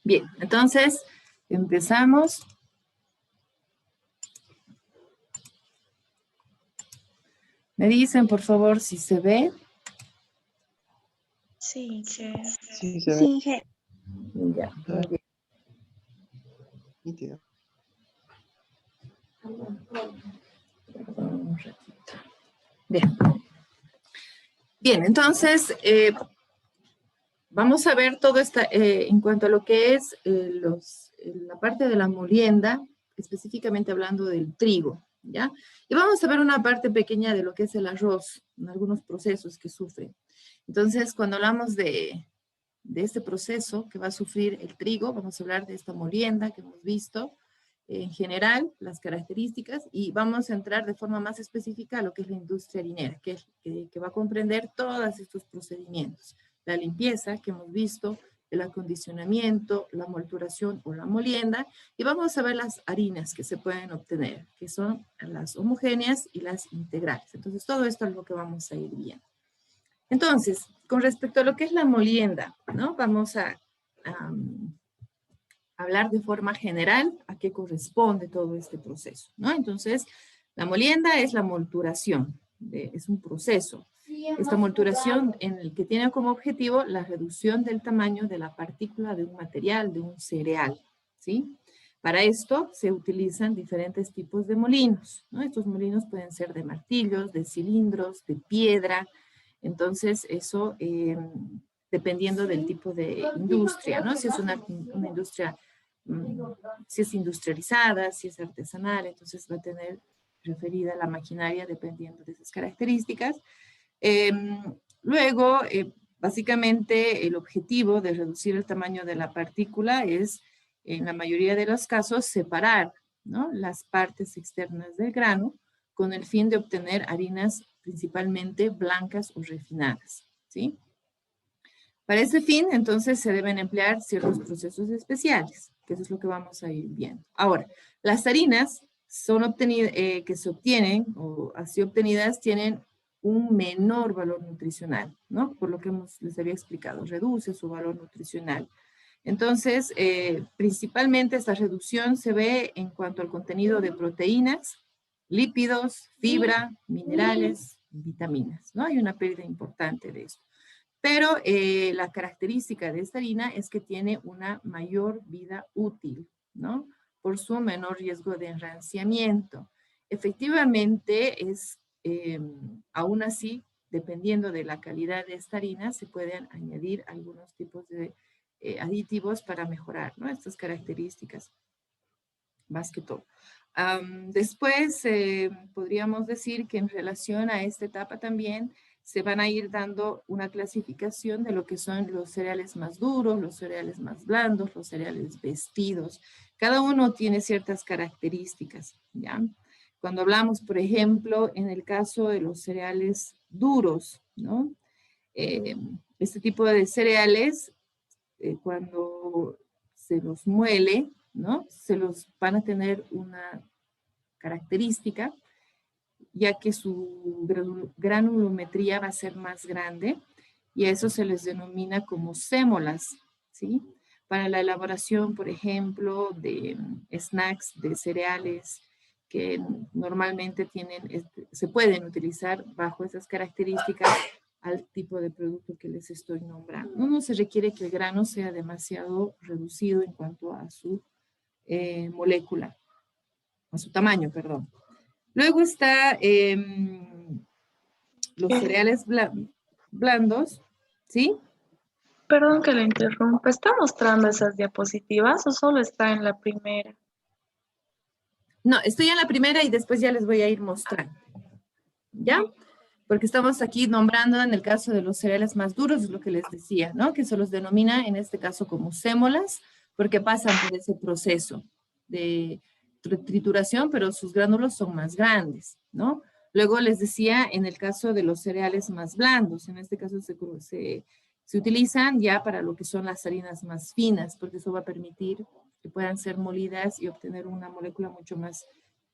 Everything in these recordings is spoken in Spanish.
Bien, entonces empezamos. Me dicen, por favor, si se ve. Sí, que... Sí, se ve. Sí, que... Ya, muy bien. Nítido. Un ratito. Bien. Bien, entonces, vamos a ver todo esta, en cuanto a lo que es la parte de la molienda, específicamente hablando del trigo, ¿ya? Y vamos a ver una parte pequeña de lo que es el arroz, en algunos procesos que sufre. Entonces, cuando hablamos de este proceso que va a sufrir el trigo, vamos a hablar de esta molienda que hemos visto, en general, las características, y vamos a entrar de forma más específica a lo que es la industria harinera, que va a comprender todos estos procedimientos. La limpieza que hemos visto, el acondicionamiento, la molturación o la molienda, y vamos a ver las harinas que se pueden obtener, que son las homogéneas y las integrales. Entonces, todo esto es lo que vamos a ir viendo. Entonces, con respecto a lo que es la molienda, ¿no? Vamos a hablar de forma general a qué corresponde todo este proceso, ¿no? Entonces, la molienda es la molturación, es un proceso. Esta molturación en el que tiene como objetivo la reducción del tamaño de la partícula de un material, de un cereal, ¿sí? Para esto se utilizan diferentes tipos de molinos, ¿no? Estos molinos pueden ser de martillos, de cilindros, de piedra. Entonces, eso dependiendo del tipo de industria, ¿no? Si es una industria, si es industrializada, si es artesanal, entonces va a tener referida la maquinaria dependiendo de esas características. Luego, básicamente, el objetivo de reducir el tamaño de la partícula es, en la mayoría de los casos, separar, ¿no?, las partes externas del grano con el fin de obtener harinas principalmente blancas o refinadas, ¿sí? Para ese fin, entonces, se deben emplear ciertos procesos especiales, que eso es lo que vamos a ir viendo. Ahora, las harinas son obtenidas, que se obtienen, o así obtenidas, tienen un menor valor nutricional, ¿no? Por lo que les había explicado, reduce su valor nutricional. Entonces, principalmente esta reducción se ve en cuanto al contenido de proteínas, lípidos, fibra, minerales, vitaminas, ¿no? Hay una pérdida importante de esto. Pero la característica de esta harina es que tiene una mayor vida útil, ¿no? Por su menor riesgo de enranciamiento. Efectivamente, aún así, dependiendo de la calidad de esta harina, se pueden añadir algunos tipos de aditivos para mejorar, ¿no?, estas características, más que todo. Después, podríamos decir que en relación a esta etapa también, se van a ir dando una clasificación de lo que son los cereales más duros, los cereales más blandos, los cereales vestidos. Cada uno tiene ciertas características, ¿ya? Cuando hablamos, por ejemplo, en el caso de los cereales duros, ¿no? Este tipo de cereales, cuando se los muele, ¿no?, se los van a tener una característica, ya que su granulometría va a ser más grande, y a eso se les denomina como sémolas, ¿sí? Para la elaboración, por ejemplo, de snacks, de cereales, que normalmente se pueden utilizar bajo esas características al tipo de producto que les estoy nombrando. No se requiere que el grano sea demasiado reducido en cuanto a su molécula, a su tamaño, perdón. Luego está los cereales blandos, ¿sí? Perdón que le interrumpa. ¿Está mostrando esas diapositivas o solo está en la primera? No, estoy en la primera y después ya les voy a ir mostrando, ¿ya? Porque estamos aquí nombrando en el caso de los cereales más duros, es lo que les decía, ¿no? Que se los denomina en este caso como sémolas, porque pasan por ese proceso de trituración, pero sus gránulos son más grandes, ¿no? Luego les decía, en el caso de los cereales más blandos, en este caso se utilizan ya para lo que son las harinas más finas, porque eso va a permitir que puedan ser molidas y obtener una molécula mucho más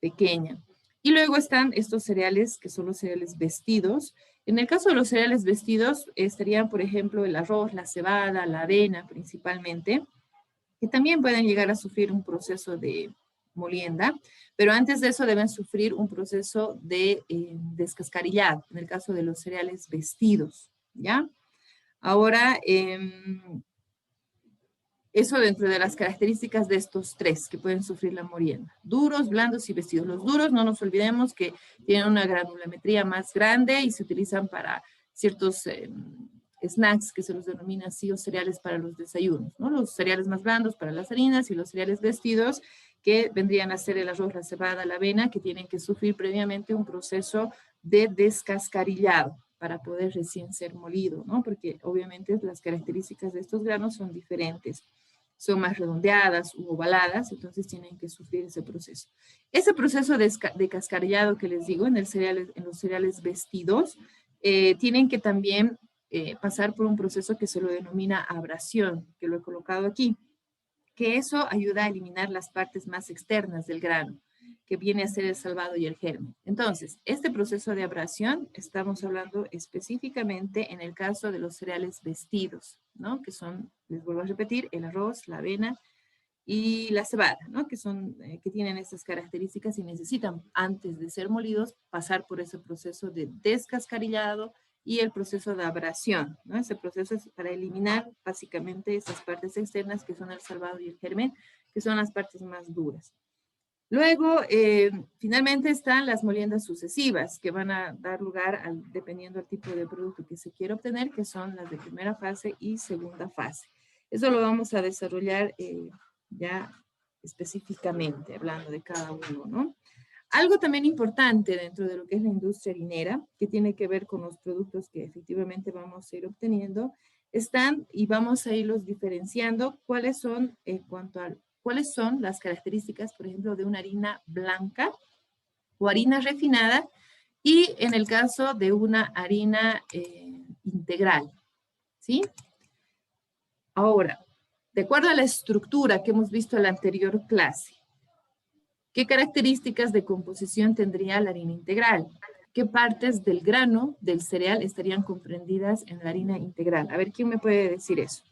pequeña. Y luego están estos cereales, que son los cereales vestidos. En el caso de los cereales vestidos, estarían, por ejemplo, el arroz, la cebada, la avena principalmente. que también pueden llegar a sufrir un proceso de molienda, pero antes de eso deben sufrir un proceso de descascarillado, en el caso de los cereales vestidos, ¿ya? Ahora, eso dentro de las características de estos tres que pueden sufrir la molienda. Duros, blandos y vestidos. Los duros, no nos olvidemos que tienen una granulometría más grande y se utilizan para ciertos snacks que se los denomina así, o cereales para los desayunos, ¿no? Los cereales más blandos para las harinas y los cereales vestidos que vendrían a ser el arroz, la cebada, la avena, que tienen que sufrir previamente un proceso de descascarillado para poder recién ser molido, ¿no? Porque obviamente las características de estos granos son diferentes. Son más redondeadas u ovaladas, entonces tienen que sufrir ese proceso. Ese proceso de cascarillado que les digo en los cereales vestidos, tienen que también pasar por un proceso que se lo denomina abrasión, que lo he colocado aquí, que eso ayuda a eliminar las partes más externas del grano, que viene a ser el salvado y el germen. Entonces, este proceso de abrasión, estamos hablando específicamente en el caso de los cereales vestidos, ¿no? Que son, les vuelvo a repetir, el arroz, la avena y la cebada, ¿no? Que son, que tienen estas características y necesitan, antes de ser molidos, pasar por ese proceso de descascarillado y el proceso de abrasión, ¿no? Ese proceso es para eliminar básicamente esas partes externas que son el salvado y el germen, que son las partes más duras. Luego, finalmente están las moliendas sucesivas, que van a dar lugar, dependiendo del tipo de producto que se quiere obtener, que son las de primera fase y segunda fase. Eso lo vamos a desarrollar ya específicamente, hablando de cada uno, ¿no? Algo también importante dentro de lo que es la industria harinera, que tiene que ver con los productos que efectivamente vamos a ir obteniendo, están, y vamos a irlos diferenciando, cuáles son, en cuanto a cuáles son las características, por ejemplo, de una harina blanca o harina refinada, y en el caso de una harina integral, ¿sí? Ahora, de acuerdo a la estructura que hemos visto en la anterior clase, ¿qué características de composición tendría la harina integral? ¿Qué partes del grano del cereal estarían comprendidas en la harina integral? A ver, ¿quién me puede decir eso?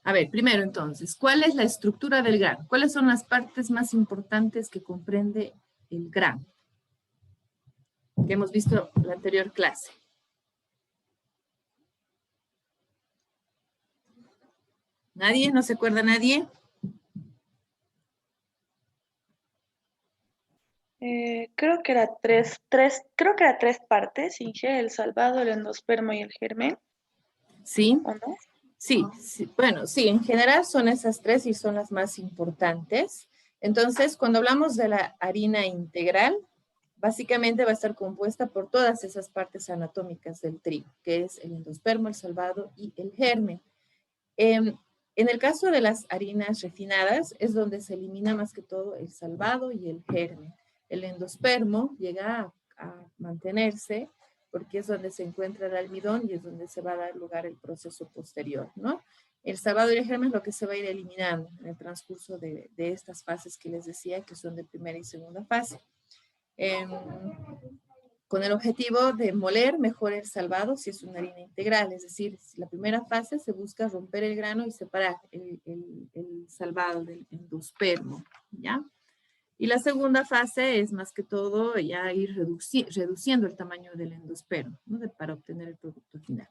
A ver, primero entonces, ¿cuál es la estructura del grano? ¿Cuáles son las partes más importantes que comprende el grano? Que hemos visto en la anterior clase. ¿Nadie? ¿No se acuerda nadie? Creo que era tres partes, Inge, el salvado, el endospermo y el germen, Sí, ¿o no? sí, sí. Bueno, sí, en general son esas tres y son las más importantes. Entonces, cuando hablamos de la harina integral, básicamente va a estar compuesta por todas esas partes anatómicas del trigo, que es el endospermo, el salvado y el germen. En el caso de las harinas refinadas, es donde se elimina más que todo el salvado y el germen. El endospermo llega a mantenerse porque es donde se encuentra el almidón y es donde se va a dar lugar el proceso posterior, ¿no? El salvado y el germen es lo que se va a ir eliminando en el transcurso de estas fases que les decía, que son de primera y segunda fase. Con el objetivo de moler mejor el salvado si es una harina integral, es decir, la primera fase se busca romper el grano y separar el salvado del endospermo, ¿ya? Y la segunda fase es más que todo ya ir reduciendo el tamaño del endospermo, ¿no? Para obtener el producto final.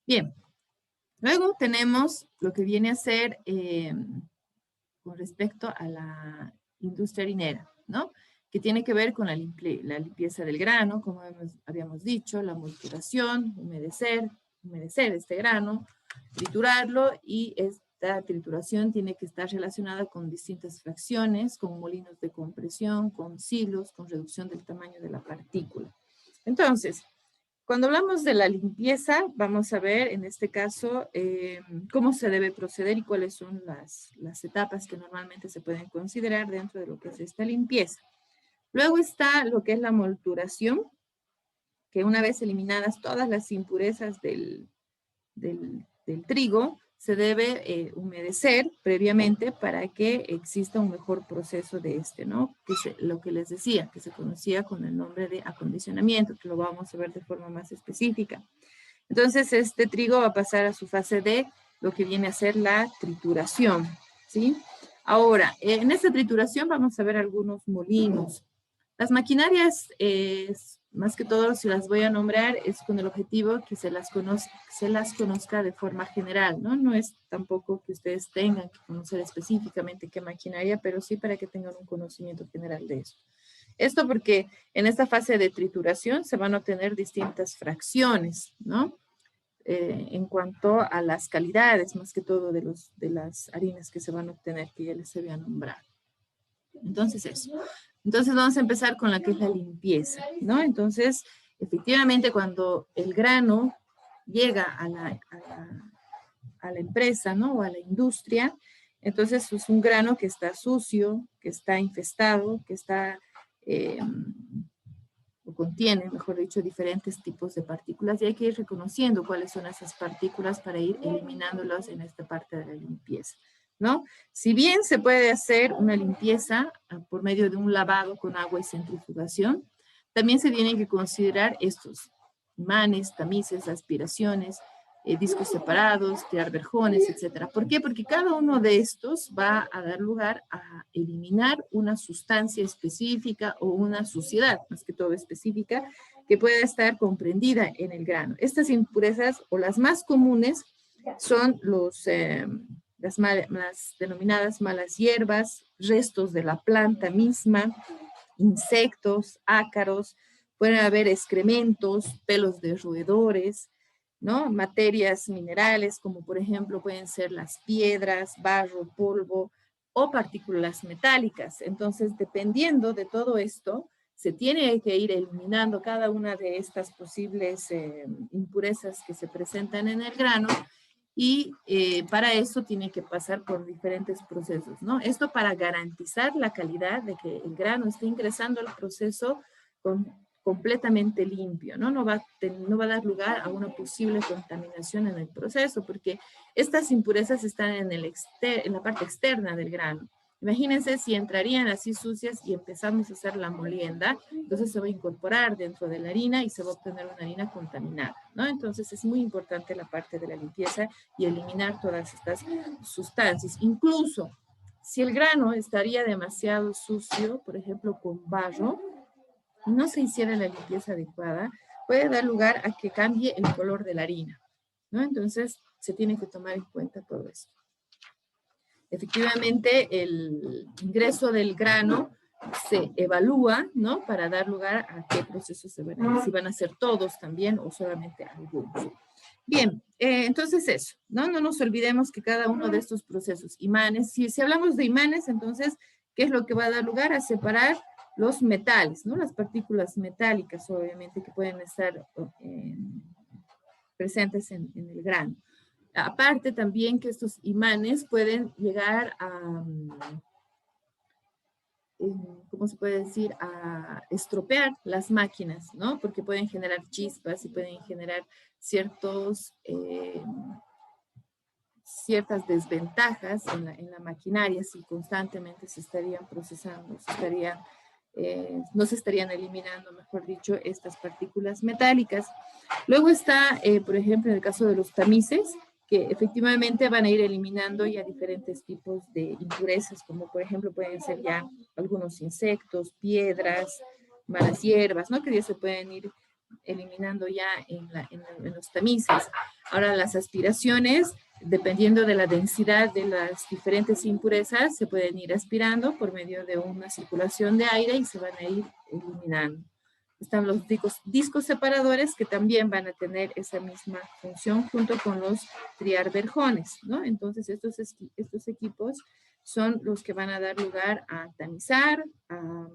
Bien, luego tenemos lo que viene a ser con respecto a la industria harinera, ¿no? Que tiene que ver con la limpieza del grano, como habíamos dicho, la multuración, humedecer este grano, triturarlo, y esta trituración tiene que estar relacionada con distintas fracciones, con molinos de compresión, con silos, con reducción del tamaño de la partícula. Entonces, cuando hablamos de la limpieza, vamos a ver en este caso cómo se debe proceder y cuáles son las etapas que normalmente se pueden considerar dentro de lo que es esta limpieza. Luego está lo que es la molturación, que una vez eliminadas todas las impurezas del trigo, se debe humedecer previamente para que exista un mejor proceso de este, ¿no? Lo que les decía, que se conocía con el nombre de acondicionamiento, que lo vamos a ver de forma más específica. Entonces, este trigo va a pasar a su fase de lo que viene a ser la trituración, ¿sí? Ahora, en esta trituración vamos a ver algunos molinos. Las maquinarias, más que todo, si las voy a nombrar, es con el objetivo que se las conozca de forma general, ¿no? No es tampoco que ustedes tengan que conocer específicamente qué maquinaria, pero sí para que tengan un conocimiento general de eso. Esto porque en esta fase de trituración se van a obtener distintas fracciones, ¿no? En cuanto a las calidades, más que todo de las harinas que se van a obtener, que ya les había nombrado. Entonces eso. Entonces vamos a empezar con la que es la limpieza, ¿no? Entonces, efectivamente, cuando el grano llega a la empresa, ¿no? O a la industria, entonces es un grano que está sucio, que está infestado, que está, o contiene, mejor dicho, diferentes tipos de partículas, y hay que ir reconociendo cuáles son esas partículas para ir eliminándolas en esta parte de la limpieza, ¿no? Si bien se puede hacer una limpieza por medio de un lavado con agua y centrifugación, también se tienen que considerar estos imanes, tamices, aspiraciones, discos separados, tirar verjones, etc. ¿Por qué? Porque cada uno de estos va a dar lugar a eliminar una sustancia específica o una suciedad, más que todo específica, que pueda estar comprendida en el grano. Estas impurezas, o las más comunes, son las denominadas malas hierbas, restos de la planta misma, insectos, ácaros, pueden haber excrementos, pelos de roedores, ¿no? Materias minerales, como por ejemplo pueden ser las piedras, barro, polvo o partículas metálicas. Entonces, dependiendo de todo esto, se tiene que ir eliminando cada una de estas posibles impurezas que se presentan en el grano, y para eso tiene que pasar por diferentes procesos, ¿no? Esto para garantizar la calidad de que el grano esté ingresando al proceso completamente limpio, ¿no? No va a dar lugar a una posible contaminación en el proceso, porque estas impurezas están en la parte externa del grano. Imagínense si entrarían así sucias y empezamos a hacer la molienda, entonces se va a incorporar dentro de la harina y se va a obtener una harina contaminada, ¿no? Entonces es muy importante la parte de la limpieza y eliminar todas estas sustancias. Incluso si el grano estaría demasiado sucio, por ejemplo con barro, y no se hiciera la limpieza adecuada, puede dar lugar a que cambie el color de la harina, ¿no? Entonces se tiene que tomar en cuenta todo esto. Efectivamente, el ingreso del grano se evalúa, ¿no? Para dar lugar a qué procesos se van a, si van a ser todos también o solamente algunos. Bien, entonces eso, ¿no? No nos olvidemos que cada uno de estos procesos, imanes, si hablamos de imanes, entonces, ¿qué es lo que va a dar lugar? A separar los metales, ¿no? Las partículas metálicas, obviamente, que pueden estar presentes en el grano. Aparte también que estos imanes pueden llegar a, ¿cómo se puede decir? A estropear las máquinas, ¿no? Porque pueden generar chispas y pueden generar ciertas desventajas en la maquinaria si constantemente se estarían procesando, no se estarían eliminando, mejor dicho, estas partículas metálicas. Luego está, por ejemplo, en el caso de los tamices, que efectivamente van a ir eliminando ya diferentes tipos de impurezas, como por ejemplo pueden ser ya algunos insectos, piedras, malas hierbas, ¿no? Que ya se pueden ir eliminando ya en los tamices. Ahora las aspiraciones, dependiendo de la densidad de las diferentes impurezas, se pueden ir aspirando por medio de una circulación de aire y se van a ir eliminando. Están los discos separadores que también van a tener esa misma función junto con los triarverjones, ¿no? Entonces estos equipos son los que van a dar lugar a tamizar, a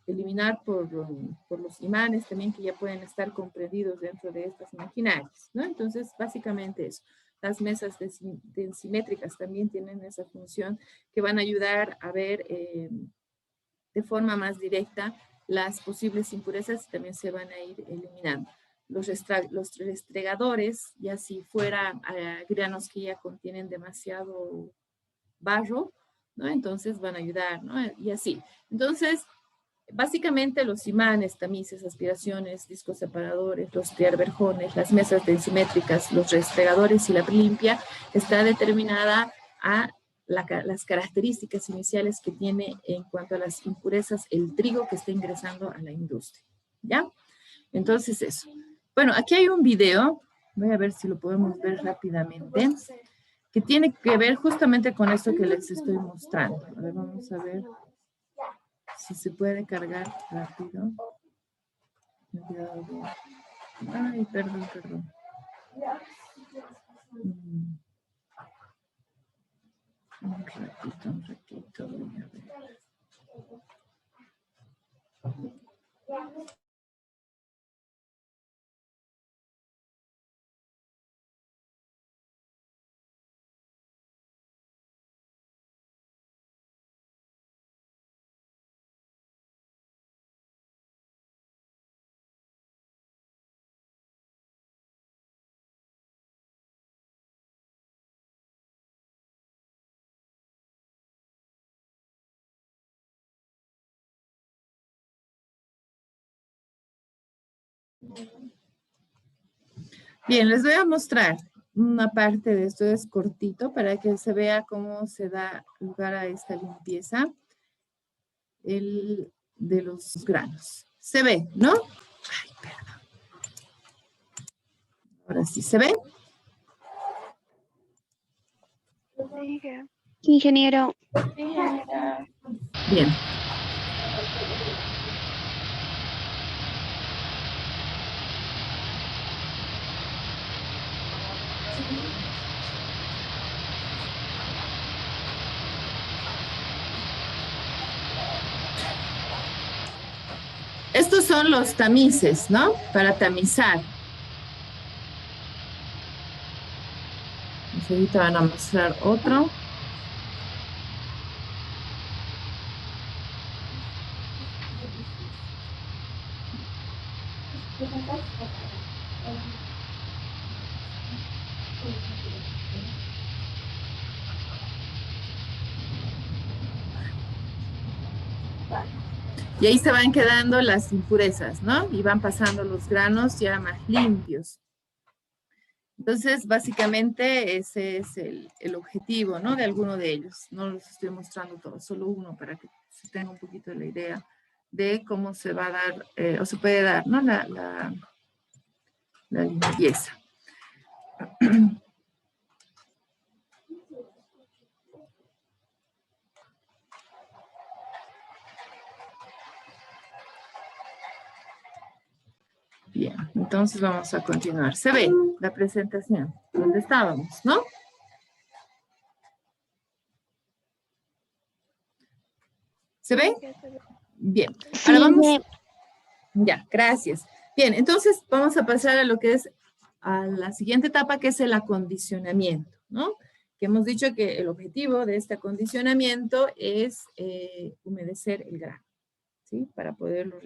eliminar por los imanes también que ya pueden estar comprendidos dentro de estas maquinarias, ¿no? Entonces, básicamente eso. Las mesas densimétricas también tienen esa función que van a ayudar a ver de forma más directa las posibles impurezas y también se van a ir eliminando. los restregadores, ya si fuera granos que ya contienen demasiado barro, ¿no? Entonces van a ayudar, ¿no? Y así. Entonces, básicamente los imanes, tamices, aspiraciones, discos separadores, los triarverjones, las mesas densimétricas, los restregadores y la limpia está determinada a las características iniciales que tiene en cuanto a las impurezas el trigo que está ingresando a la industria. ¿Ya? Entonces eso. Bueno, aquí hay un video, voy a ver si lo podemos ver rápidamente, que tiene que ver justamente con esto que les estoy mostrando. A ver, vamos a ver si se puede cargar rápido. Ay, perdón. Un ratito, voy a ver. Bien, les voy a mostrar una parte de esto, es cortito, para que se vea cómo se da lugar a esta limpieza de los granos. Se ve, ¿no? Ay, perdón. Ahora sí, ¿se ve? Ingeniero. Bien. Estos son los tamices, ¿no? Para tamizar. Ahorita van a mostrar otro. Y ahí se van quedando las impurezas, ¿no? Y van pasando los granos ya más limpios. Entonces, básicamente, ese es el objetivo, ¿no? De alguno de ellos. No los estoy mostrando todos, solo uno para que se tenga un poquito de la idea de cómo se va a dar, o se puede dar, ¿no? La limpieza. Bien, entonces vamos a continuar. Se ve la presentación, donde estábamos, ¿no? ¿Se ve? Bien. Ahora vamos. Ya, gracias. Bien, entonces vamos a pasar a lo que es a la siguiente etapa, que es el acondicionamiento, ¿no? Que hemos dicho que el objetivo de este acondicionamiento es humedecer el grano, ¿sí? Para poderlo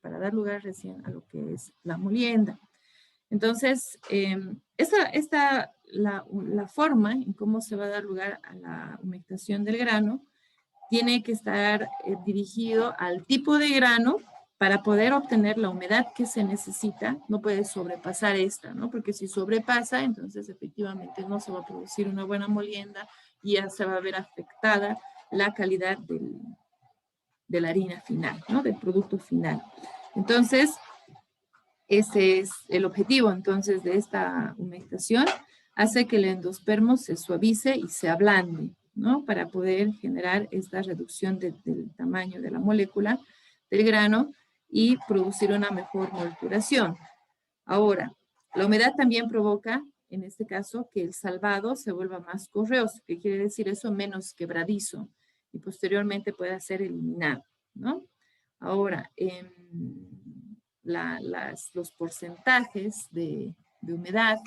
para dar lugar recién a lo que es la molienda. Entonces, la forma en cómo se va a dar lugar a la humectación del grano tiene que estar dirigido al tipo de grano para poder obtener la humedad que se necesita. No puede sobrepasar esta, ¿no? Porque si sobrepasa, entonces efectivamente no se va a producir una buena molienda y ya se va a ver afectada la calidad de la harina final, ¿no? Del producto final. Entonces, ese es el objetivo entonces de esta humectación. Hace que el endospermo se suavice y se ablande, ¿no? Para poder generar esta reducción del tamaño de la molécula del grano y producir una mejor molturación. Ahora, la humedad también provoca, en este caso, que el salvado se vuelva más correoso. ¿Qué quiere decir eso? Menos quebradizo y posteriormente pueda ser eliminado, ¿no? Ahora, los porcentajes de humedad,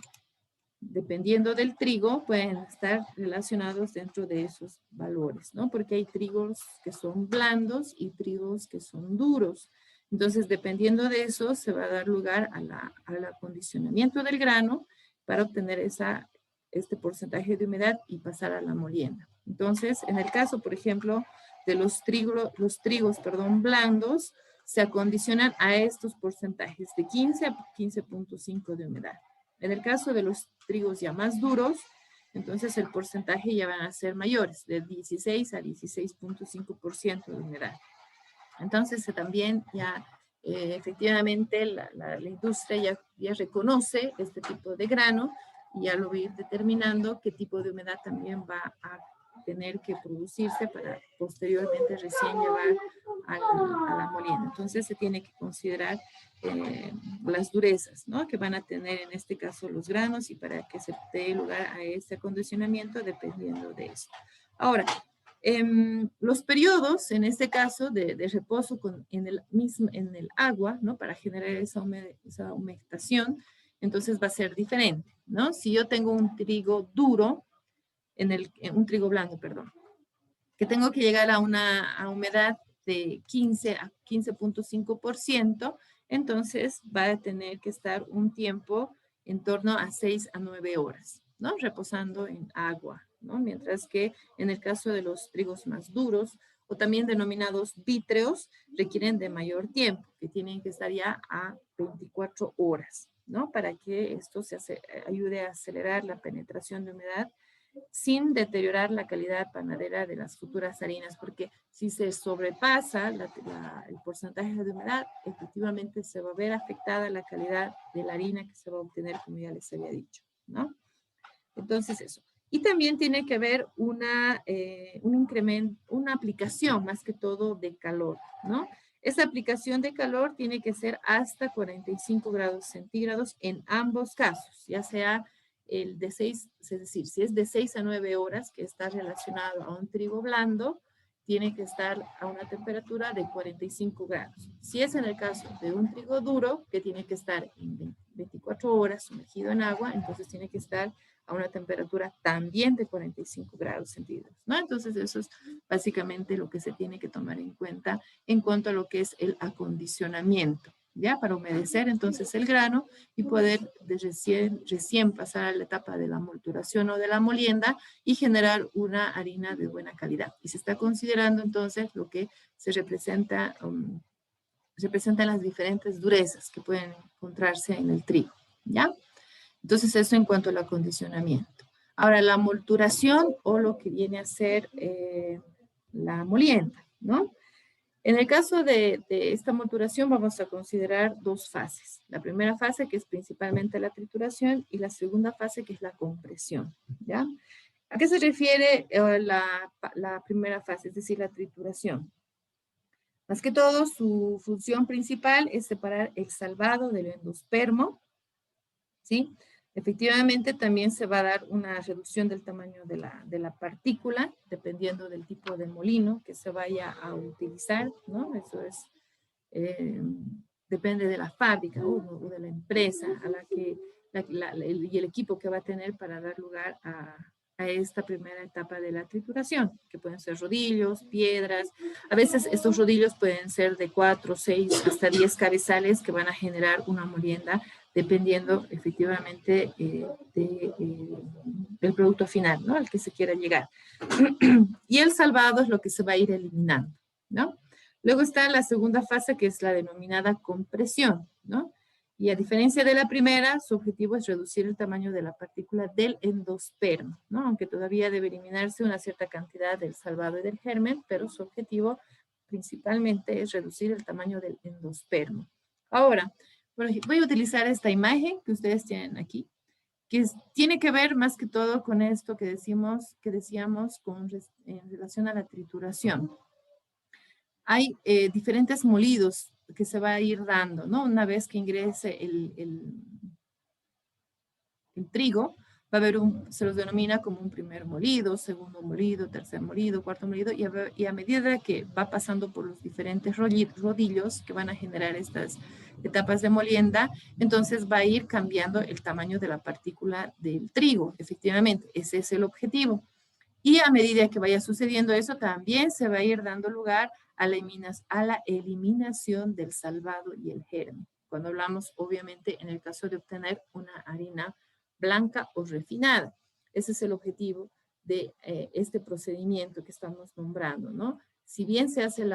dependiendo del trigo, pueden estar relacionados dentro de esos valores, ¿no? Porque hay trigos que son blandos y trigos que son duros. Entonces, dependiendo de eso, se va a dar lugar al acondicionamiento del grano para obtener este porcentaje de humedad y pasar a la molienda. Entonces, en el caso, por ejemplo, de los trigos blandos, se acondicionan a estos porcentajes de 15 a 15.5 de humedad. En el caso de los trigos ya más duros, entonces el porcentaje ya van a ser mayores, de 16 a 16.5% de humedad. Entonces también ya efectivamente la industria ya reconoce este tipo de grano y ya lo va a ir determinando qué tipo de humedad también va a tener que producirse para posteriormente recién llevar a la molienda. Entonces se tiene que considerar las durezas, ¿no?, que van a tener en este caso los granos y para que se dé lugar a este acondicionamiento dependiendo de eso. Ahora, los periodos, en este caso, de reposo en el agua, ¿no?, para generar esa humectación, entonces va a ser diferente, ¿no? Si yo tengo un trigo duro, un trigo blando, perdón, que tengo que llegar a una humedad de 15 a 15.5%, entonces va a tener que estar un tiempo en torno a 6 a 9 horas, ¿no?, reposando en agua, ¿no? Mientras que en el caso de los trigos más duros, o también denominados vítreos, requieren de mayor tiempo, que tienen que estar ya a 24 horas, ¿no?, para que esto ayude a acelerar la penetración de humedad sin deteriorar la calidad panadera de las futuras harinas, porque si se sobrepasa el porcentaje de humedad, efectivamente se va a ver afectada la calidad de la harina que se va a obtener, como ya les había dicho, ¿no? Entonces eso. Y también tiene que haber un incremento, una aplicación más que todo de calor, ¿no? Esa aplicación de calor tiene que ser hasta 45 grados centígrados en ambos casos, ya sea el de 6, es decir, si es de 6 a 9 horas que está relacionado a un trigo blando, tiene que estar a una temperatura de 45 grados. Si es en el caso de un trigo duro, que tiene que estar en 24 horas sumergido en agua, entonces tiene que estar a una temperatura también de 45 grados centígrados, ¿no? Entonces eso es básicamente lo que se tiene que tomar en cuenta en cuanto a lo que es el acondicionamiento, ¿ya? Para humedecer entonces el grano y poder recién pasar a la etapa de la molturación o de la molienda y generar una harina de buena calidad. Y se está considerando entonces lo que se representan las diferentes durezas que pueden encontrarse en el trigo, ¿ya? Entonces, eso en cuanto al acondicionamiento. Ahora, la molturación o lo que viene a ser la molienda, ¿no? En el caso de esta molturación vamos a considerar dos fases. La primera fase, que es principalmente la trituración, y la segunda fase, que es la compresión, ¿ya? ¿A qué se refiere la primera fase, es decir, la trituración? Más que todo, su función principal es separar el salvado del endospermo, ¿sí? Efectivamente, también se va a dar una reducción del tamaño de la partícula, dependiendo del tipo de molino que se vaya a utilizar, ¿no? Eso es, depende de la fábrica o de la empresa a la que, y el equipo que va a tener para dar lugar a esta primera etapa de la trituración, que pueden ser rodillos, piedras. A veces estos rodillos pueden ser de 4, 6, hasta 10 cabezales que van a generar una molienda dependiendo efectivamente del producto final, ¿no?, al que se quiera llegar. Y el salvado es lo que se va a ir eliminando, ¿no? Luego está la segunda fase, que es la denominada compresión, ¿no? Y a diferencia de la primera, su objetivo es reducir el tamaño de la partícula del endospermo, ¿no? Aunque todavía debe eliminarse una cierta cantidad del salvado y del germen, pero su objetivo principalmente es reducir el tamaño del endospermo. Ahora, voy a utilizar esta imagen que ustedes tienen aquí, que tiene que ver más que todo con esto que decíamos en relación a la trituración. Hay diferentes molidos que se va a ir dando, ¿no? Una vez que ingrese el trigo, va a haber se los denomina como un primer molido, segundo molido, tercer molido, cuarto molido, y a medida que va pasando por los diferentes rodillos que van a generar estas etapas de molienda, entonces va a ir cambiando el tamaño de la partícula del trigo, efectivamente, ese es el objetivo. Y a medida que vaya sucediendo eso, también se va a ir dando lugar a la eliminación del salvado y el germen. Cuando hablamos, obviamente, en el caso de obtener una harina blanca o refinada. Ese es el objetivo de este procedimiento que estamos nombrando, ¿no? Si bien se hace el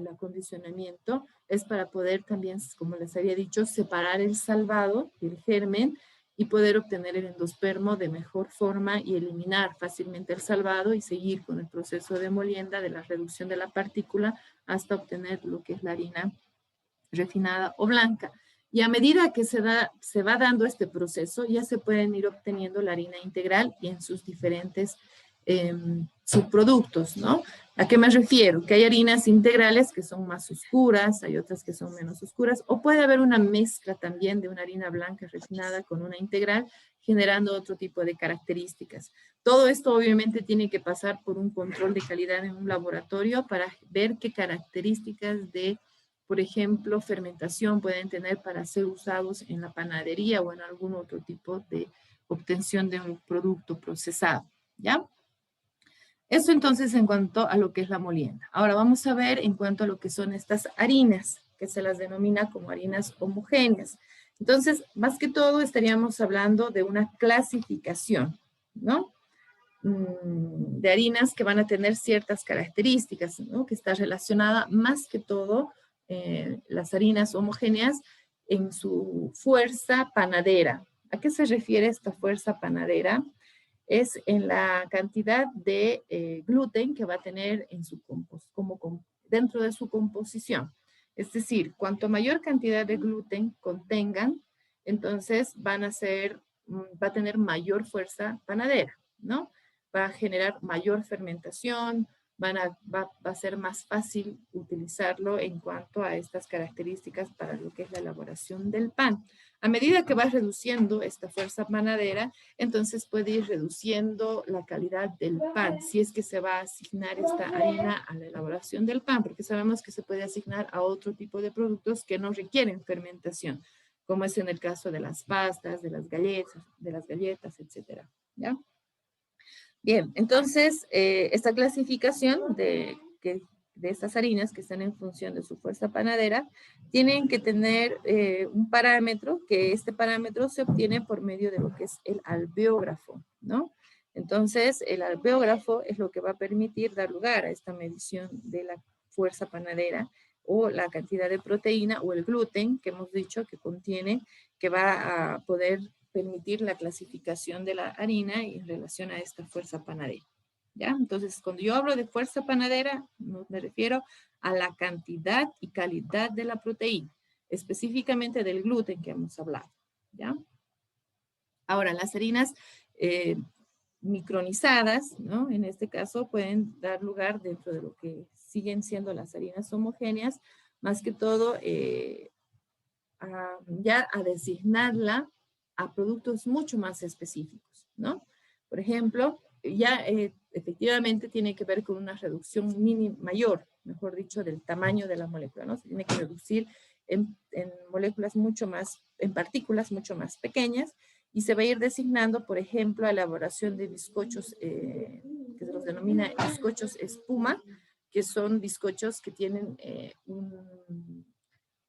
acondicionamiento, es para poder también, como les había dicho, separar el salvado y el germen y poder obtener el endospermo de mejor forma y eliminar fácilmente el salvado y seguir con el proceso de molienda, de la reducción de la partícula, hasta obtener lo que es la harina refinada o blanca. Y a medida que se va dando este proceso, ya se pueden ir obteniendo la harina integral y en sus diferentes subproductos, ¿no? ¿A qué me refiero? Que hay harinas integrales que son más oscuras, hay otras que son menos oscuras, o puede haber una mezcla también de una harina blanca refinada con una integral, generando otro tipo de características. Todo esto obviamente tiene que pasar por un control de calidad en un laboratorio para ver qué características de, por ejemplo, fermentación pueden tener para ser usados en la panadería o en algún otro tipo de obtención de un producto procesado, ¿ya? Eso entonces en cuanto a lo que es la molienda. Ahora vamos a ver en cuanto a lo que son estas harinas, que se las denomina como harinas homogéneas. Entonces, más que todo estaríamos hablando de una clasificación, ¿no? De harinas que van a tener ciertas características, ¿no? Que está relacionada más que todo las harinas homogéneas en su fuerza panadera. ¿A qué se refiere esta fuerza panadera? Es en la cantidad de gluten que va a tener en su dentro de su composición. Es decir, cuanto mayor cantidad de gluten contengan, entonces va a tener mayor fuerza panadera, ¿no? Va a generar mayor fermentación, va a ser más fácil utilizarlo en cuanto a estas características para lo que es la elaboración del pan. A medida que va reduciendo esta fuerza panadera, entonces puede ir reduciendo la calidad del pan, si es que se va a asignar esta harina a la elaboración del pan, porque sabemos que se puede asignar a otro tipo de productos que no requieren fermentación, como es en el caso de las pastas, de las galletas, etcétera, ¿ya? Bien, entonces esta clasificación de estas harinas que están en función de su fuerza panadera tienen que tener un parámetro, que este parámetro se obtiene por medio de lo que es el alveógrafo, ¿no? Entonces, el alveógrafo es lo que va a permitir dar lugar a esta medición de la fuerza panadera o la cantidad de proteína o el gluten que hemos dicho que contiene, que va a poder permitir la clasificación de la harina en relación a esta fuerza panadera. ¿Ya? Entonces, cuando yo hablo de fuerza panadera, me refiero a la cantidad y calidad de la proteína, específicamente del gluten que hemos hablado. ¿Ya? Ahora, las harinas micronizadas, ¿no? En este caso, pueden dar lugar dentro de lo que siguen siendo las harinas homogéneas, más que todo ya a designarla a productos mucho más específicos, ¿no? Por ejemplo, ya efectivamente tiene que ver con una reducción mayor, mejor dicho, del tamaño de la molécula, ¿no? Se tiene que reducir en moléculas mucho más, en partículas mucho más pequeñas, y se va a ir designando, por ejemplo, a elaboración de bizcochos, que se los denomina bizcochos espuma, que son bizcochos que tienen un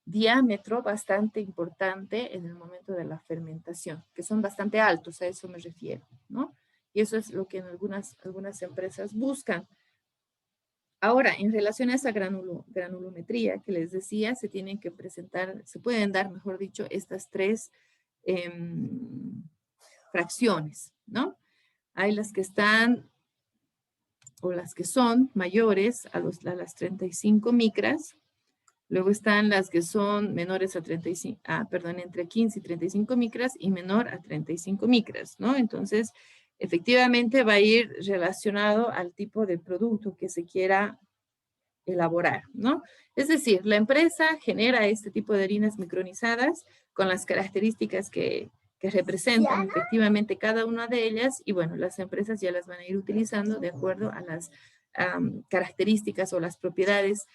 diámetro bastante importante en el momento de la fermentación, que son bastante altos, a eso me refiero, ¿no? Y eso es lo que en algunas empresas buscan. Ahora, en relación a esa granulometría que les decía, se tienen que presentar, se pueden dar, mejor dicho, estas tres fracciones, ¿no? Hay las que están, o las que son mayores a las 35 micras. Luego están las que son menores a 35, entre 15 y 35 micras y menor a 35 micras, ¿no? Entonces, efectivamente va a ir relacionado al tipo de producto que se quiera elaborar, ¿no? Es decir, la empresa genera este tipo de harinas micronizadas con las características que representan efectivamente cada una de ellas y bueno, las empresas ya las van a ir utilizando de acuerdo a las características o las propiedades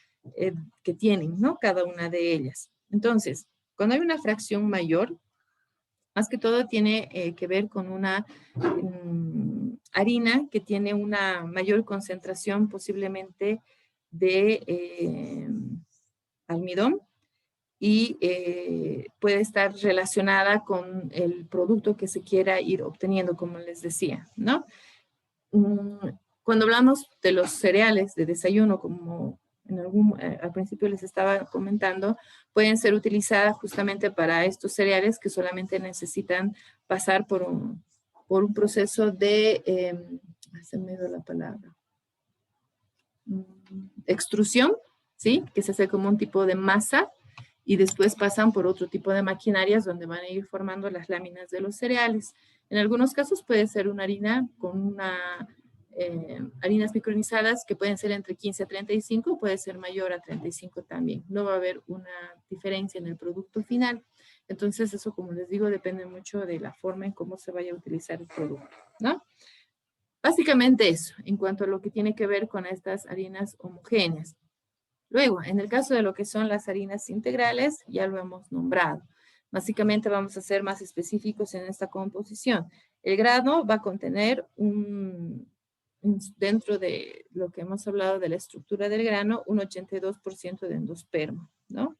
que tienen, ¿no? Cada una de ellas. Entonces, cuando hay una fracción mayor, más que todo tiene que ver con una harina que tiene una mayor concentración posiblemente de almidón y puede estar relacionada con el producto que se quiera ir obteniendo, como les decía, ¿no? Cuando hablamos de los cereales de desayuno, como al principio les estaba comentando, pueden ser utilizadas justamente para estos cereales que solamente necesitan pasar por un proceso de, se me dio la palabra, extrusión, ¿sí? Que se hace como un tipo de masa y después pasan por otro tipo de maquinarias donde van a ir formando las láminas de los cereales. En algunos casos puede ser una harina con harinas micronizadas que pueden ser entre 15 a 35, puede ser mayor a 35 también. No va a haber una diferencia en el producto final. Entonces eso, como les digo, depende mucho de la forma en cómo se vaya a utilizar el producto, ¿no? Básicamente eso, en cuanto a lo que tiene que ver con estas harinas homogéneas. Luego, en el caso de lo que son las harinas integrales, ya lo hemos nombrado. Básicamente vamos a ser más específicos en esta composición. El grano va a contener dentro de lo que hemos hablado de la estructura del grano, un 82% de endospermo, ¿no?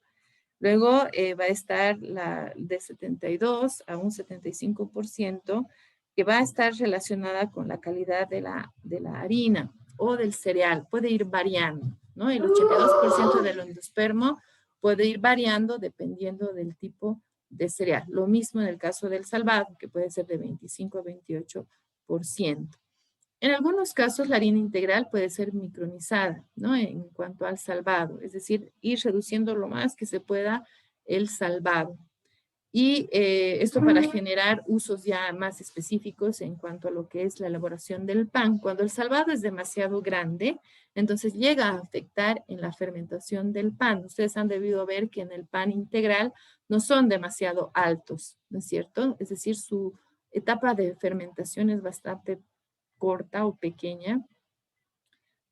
Luego va a estar de 72 a un 75% que va a estar relacionada con la calidad de la harina o del cereal. Puede ir variando, ¿no? El 82% del endospermo puede ir variando dependiendo del tipo de cereal. Lo mismo en el caso del salvado, que puede ser de 25 a 28%. En algunos casos, la harina integral puede ser micronizada, ¿no? En cuanto al salvado, es decir, ir reduciendo lo más que se pueda el salvado. Y esto para generar usos ya más específicos en cuanto a lo que es la elaboración del pan. Cuando el salvado es demasiado grande, entonces llega a afectar en la fermentación del pan. Ustedes han debido ver que en el pan integral no son demasiado altos, ¿no es cierto? Es decir, su etapa de fermentación es bastante corta o pequeña,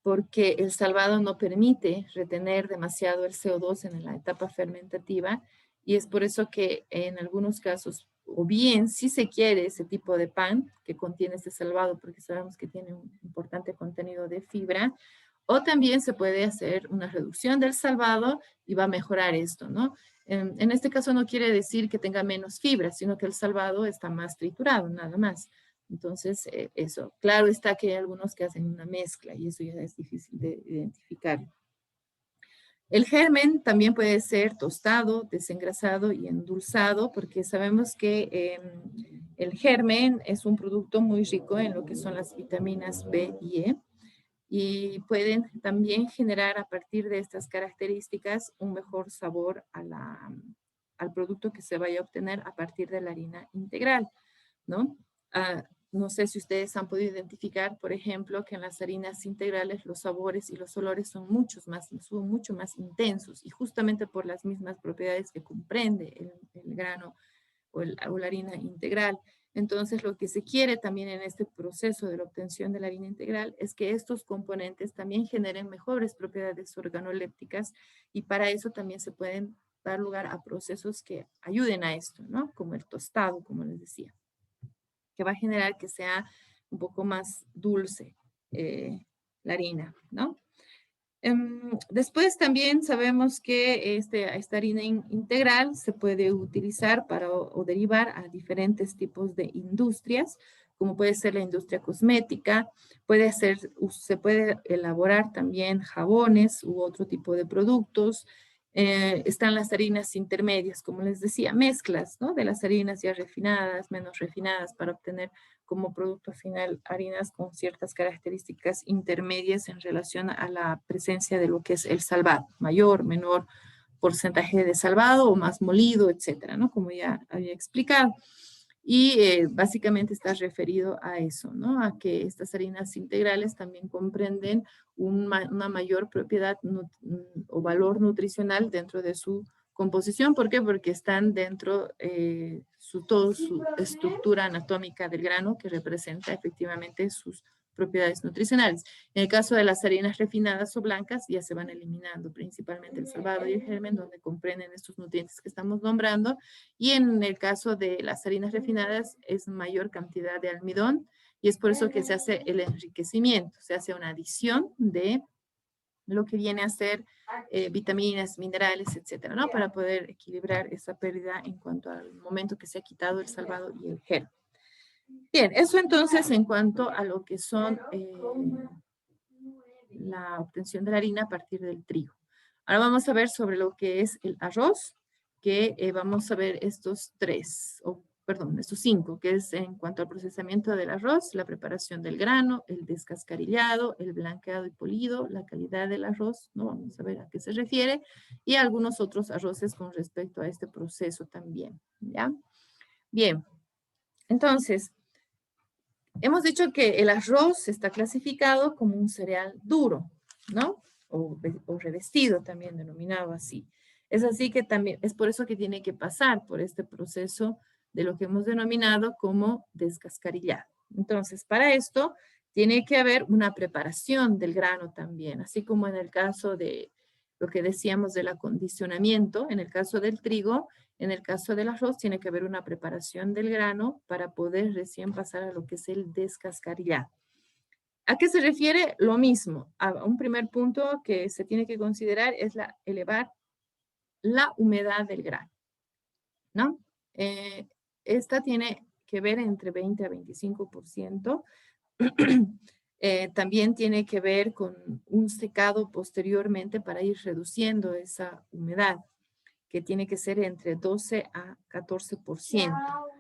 porque el salvado no permite retener demasiado el CO2 en la etapa fermentativa y es por eso que en algunos casos, o bien si se quiere ese tipo de pan que contiene este salvado, porque sabemos que tiene un importante contenido de fibra, o también se puede hacer una reducción del salvado y va a mejorar esto, ¿no? En este caso no quiere decir que tenga menos fibra, sino que el salvado está más triturado, nada más. Entonces, eso. Claro está que hay algunos que hacen una mezcla y eso ya es difícil de identificar. El germen también puede ser tostado, desengrasado y endulzado porque sabemos que el germen es un producto muy rico en lo que son las vitaminas B y E y pueden también generar a partir de estas características un mejor sabor al producto que se vaya a obtener a partir de la harina integral, ¿no? No sé si ustedes han podido identificar, por ejemplo, que en las harinas integrales los sabores y los olores son mucho más intensos y justamente por las mismas propiedades que comprende el grano o la harina integral. Entonces, lo que se quiere también en este proceso de la obtención de la harina integral es que estos componentes también generen mejores propiedades organolépticas y para eso también se pueden dar lugar a procesos que ayuden a esto, ¿no? Como el tostado, como les decía, que va a generar que sea un poco más dulce la harina, ¿no? Después también sabemos que esta harina integral se puede utilizar para o derivar a diferentes tipos de industrias, como puede ser la industria cosmética, se puede elaborar también jabones u otro tipo de productos. Están las harinas intermedias, como les decía, mezclas, ¿no? De las harinas ya refinadas, menos refinadas, para obtener como producto final harinas con ciertas características intermedias en relación a la presencia de lo que es el salvado, mayor, menor porcentaje de salvado o más molido, etcétera, ¿no? Como ya había explicado. Y básicamente está referido a eso, ¿no? A que estas harinas integrales también comprenden una mayor propiedad o valor nutricional dentro de su composición. ¿Por qué? Porque están dentro toda su estructura anatómica del grano que representa efectivamente sus propiedades nutricionales. En el caso de las harinas refinadas o blancas, ya se van eliminando principalmente el salvado y el germen, donde comprenden estos nutrientes que estamos nombrando. Y en el caso de las harinas refinadas, es mayor cantidad de almidón Y es por eso que se hace el enriquecimiento, se hace una adición de lo que viene a ser vitaminas, minerales, etcétera, ¿no? Para poder equilibrar esa pérdida en cuanto al momento que se ha quitado el salvado y el gel. Bien, eso entonces en cuanto a lo que son la obtención de la harina a partir del trigo. Ahora vamos a ver sobre lo que es el arroz, que vamos a ver estos estos 5, que es en cuanto al procesamiento del arroz, la preparación del grano, el descascarillado, el blanqueado y polido, la calidad del arroz, ¿no? Vamos a ver a qué se refiere, y algunos otros arroces con respecto a este proceso también, ¿ya? Bien, entonces, hemos dicho que el arroz está clasificado como un cereal duro, ¿no? O revestido también, denominado así. Es así que también, es por eso que tiene que pasar por este proceso de lo que hemos denominado como descascarillado. Entonces, para esto tiene que haber una preparación del grano también, así como en el caso de lo que decíamos del acondicionamiento, en el caso del trigo, en el caso del arroz tiene que haber una preparación del grano para poder recién pasar a lo que es el descascarillado. ¿A qué se refiere? Lo mismo. A un primer punto que se tiene que considerar es elevar la humedad del grano, ¿no? Esta tiene que ver entre 20 a 25%. También tiene que ver con un secado posteriormente para ir reduciendo esa humedad, que tiene que ser entre 12 a 14%.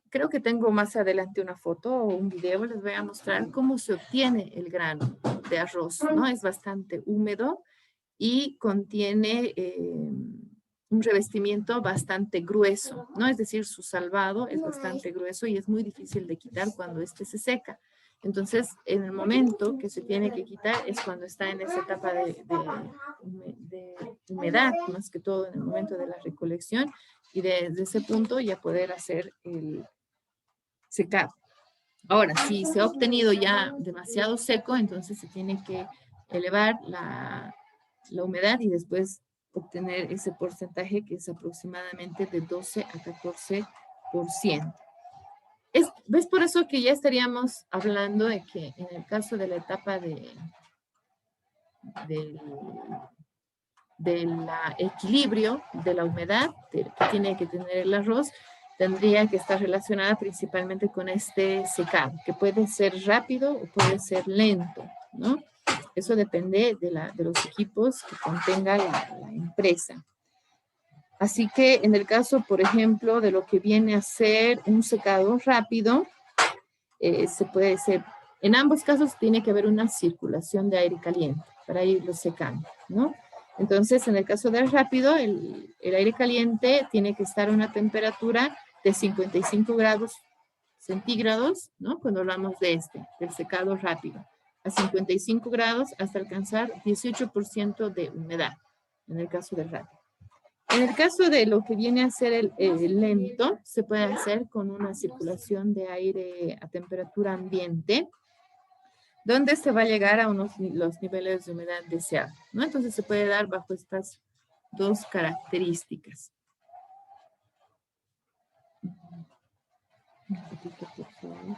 Creo que tengo más adelante una foto o un video, les voy a mostrar cómo se obtiene el grano de arroz, ¿no? Es bastante húmedo y contiene un revestimiento bastante grueso, ¿no? Es decir, su salvado es bastante grueso y es muy difícil de quitar cuando este se seca. Entonces, en el momento que se tiene que quitar es cuando está en esa etapa de humedad, más que todo en el momento de la recolección, y desde ese punto ya poder hacer el secado. Ahora, si se ha obtenido ya demasiado seco, entonces se tiene que elevar la humedad y después obtener ese porcentaje que es aproximadamente de 12 a 14%. ¿Ves? Por eso que ya estaríamos hablando de que en el caso de la etapa del equilibrio de la humedad que tiene que tener el arroz, tendría que estar relacionada principalmente con este secado, que puede ser rápido o puede ser lento, ¿no? Eso depende de los equipos que contenga la empresa. Así que en el caso, por ejemplo, de lo que viene a ser un secado rápido, en ambos casos tiene que haber una circulación de aire caliente para irlo secando, ¿no? Entonces, en el caso del rápido, el aire caliente tiene que estar a una temperatura de 55 grados centígrados, ¿no? Cuando hablamos del secado rápido, a 55 grados hasta alcanzar 18% de humedad, en el caso del rápido. En el caso de lo que viene a ser el lento, se puede hacer con una circulación de aire a temperatura ambiente, donde se va a llegar a los niveles de humedad deseados, ¿no? Entonces se puede dar bajo estas dos características. Un poquito, por favor.